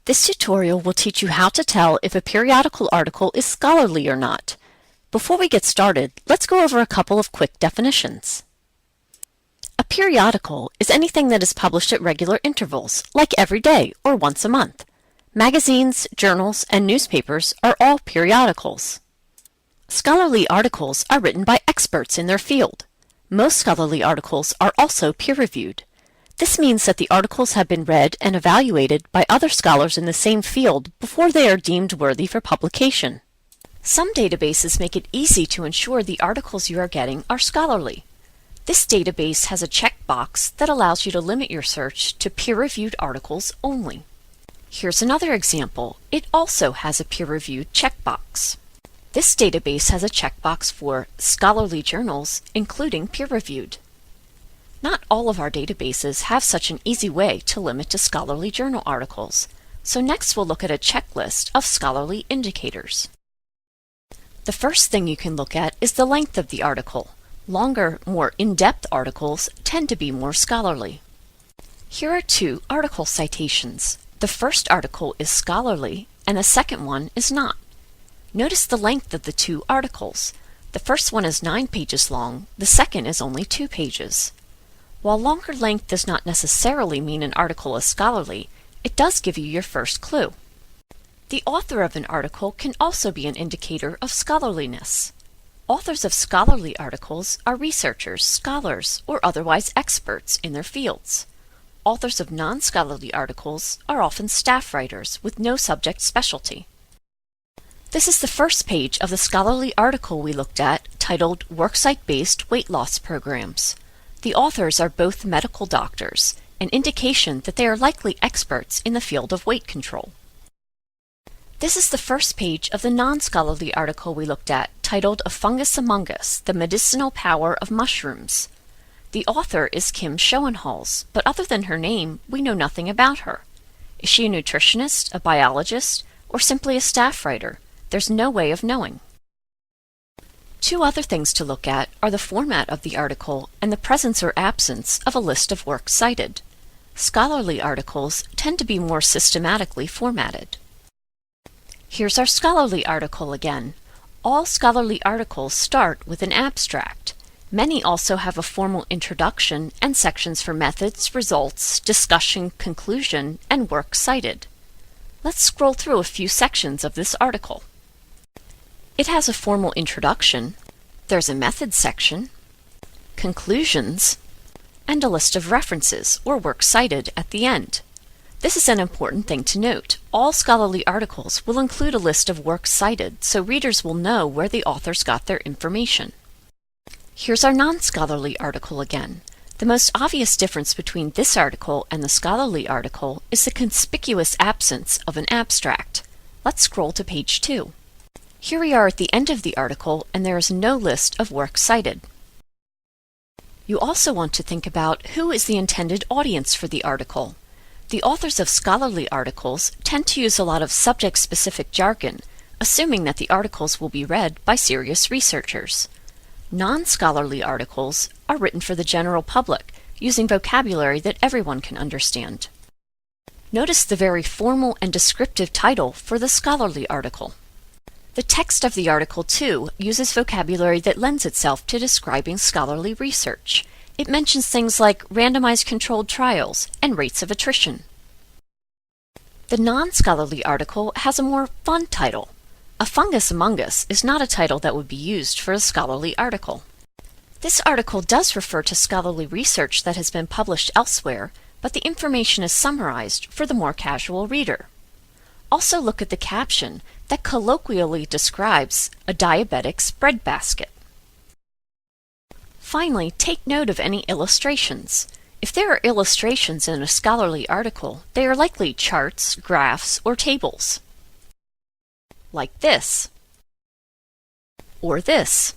This tutorial will teach you how to tell if a periodical article is scholarly or not. Before we get started, let's go over a couple of quick definitions. A periodical is anything that is published at regular intervals, like every day or once a month. Magazines, journals, and newspapers are all periodicals. Scholarly articles are written by experts in their field. Most scholarly articles are also peer-reviewed. This means that the articles have been read and evaluated by other scholars in the same field before they are deemed worthy for publication. Some databases make it easy to ensure the articles you are getting are scholarly. This database has a checkbox that allows you to limit your search to peer-reviewed articles only. Here's another example. It also has a peer-reviewed checkbox. This database has a checkbox for scholarly journals, including peer-reviewed. Not all of our databases have such an easy way to limit to scholarly journal articles, so next we'll look at a checklist of scholarly indicators. The first thing you can look at is the length of the article. Longer, more in-depth articles tend to be more scholarly. Here are two article citations. The first article is scholarly, and the second one is not. Notice the length of the two articles. The first one is 9 pages long, the second is only 2 pages. While longer length does not necessarily mean an article is scholarly, it does give you your first clue. The author of an article can also be an indicator of scholarliness. Authors of scholarly articles are researchers, scholars, or otherwise experts in their fields. Authors of non-scholarly articles are often staff writers with no subject specialty. This is the first page of the scholarly article we looked at, titled Worksite-Based Weight Loss Programs. The authors are both medical doctors, an indication that they are likely experts in the field of weight control. This is the first page of the non-scholarly article we looked at, titled A Fungus Among Us, The Medicinal Power of Mushrooms. The author is Kim Schoenhals, but other than her name, we know nothing about her. Is she a nutritionist, a biologist, or simply a staff writer? There's no way of knowing. Two other things to look at are the format of the article and the presence or absence of a list of works cited. Scholarly articles tend to be more systematically formatted. Here's our scholarly article again. All scholarly articles start with an abstract. Many also have a formal introduction and sections for methods, results, discussion, conclusion, and works cited. Let's scroll through a few sections of this article. It has a formal introduction, there's a methods section, conclusions, and a list of references or works cited at the end. This is an important thing to note. All scholarly articles will include a list of works cited, so readers will know where the authors got their information. Here's our non-scholarly article again. The most obvious difference between this article and the scholarly article is the conspicuous absence of an abstract. Let's scroll to page 2. Here we are at the end of the article, and there is no list of works cited. You also want to think about who is the intended audience for the article. The authors of scholarly articles tend to use a lot of subject-specific jargon, assuming that the articles will be read by serious researchers. Non-scholarly articles are written for the general public, using vocabulary that everyone can understand. Notice the very formal and descriptive title for the scholarly article. The text of the article, too, uses vocabulary that lends itself to describing scholarly research. It mentions things like randomized controlled trials and rates of attrition. The non-scholarly article has a more fun title. A Fungus Among Us is not a title that would be used for a scholarly article. This article does refer to scholarly research that has been published elsewhere, but the information is summarized for the more casual reader. Also look at the caption that colloquially describes a diabetic's breadbasket. Finally, take note of any illustrations. If there are illustrations in a scholarly article, they are likely charts, graphs, or tables. Like this. Or this.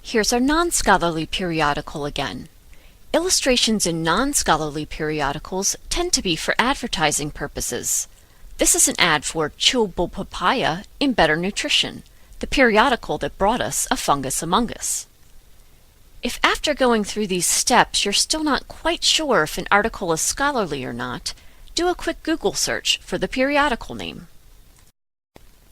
Here's our non-scholarly periodical again. Illustrations in non-scholarly periodicals tend to be for advertising purposes. This is an ad for chewable papaya in Better Nutrition, the periodical that brought us A Fungus Among Us. If after going through these steps you're still not quite sure if an article is scholarly or not, do a quick Google search for the periodical name.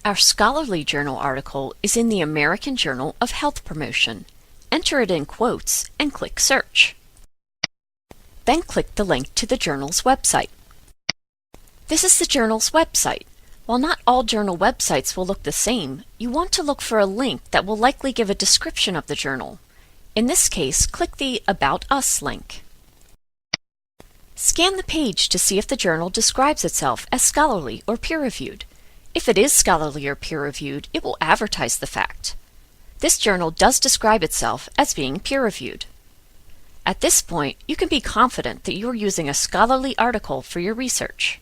Our scholarly journal article is in the American Journal of Health Promotion. Enter it in quotes and click Search. Then click the link to the journal's website. This is the journal's website. While not all journal websites will look the same, you want to look for a link that will likely give a description of the journal. In this case, click the About Us link. Scan the page to see if the journal describes itself as scholarly or peer-reviewed. If it is scholarly or peer-reviewed, it will advertise the fact. This journal does describe itself as being peer-reviewed. At this point, you can be confident that you are using a scholarly article for your research.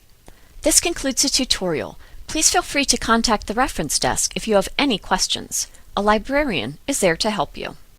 This concludes the tutorial. Please feel free to contact the reference desk if you have any questions. A librarian is there to help you.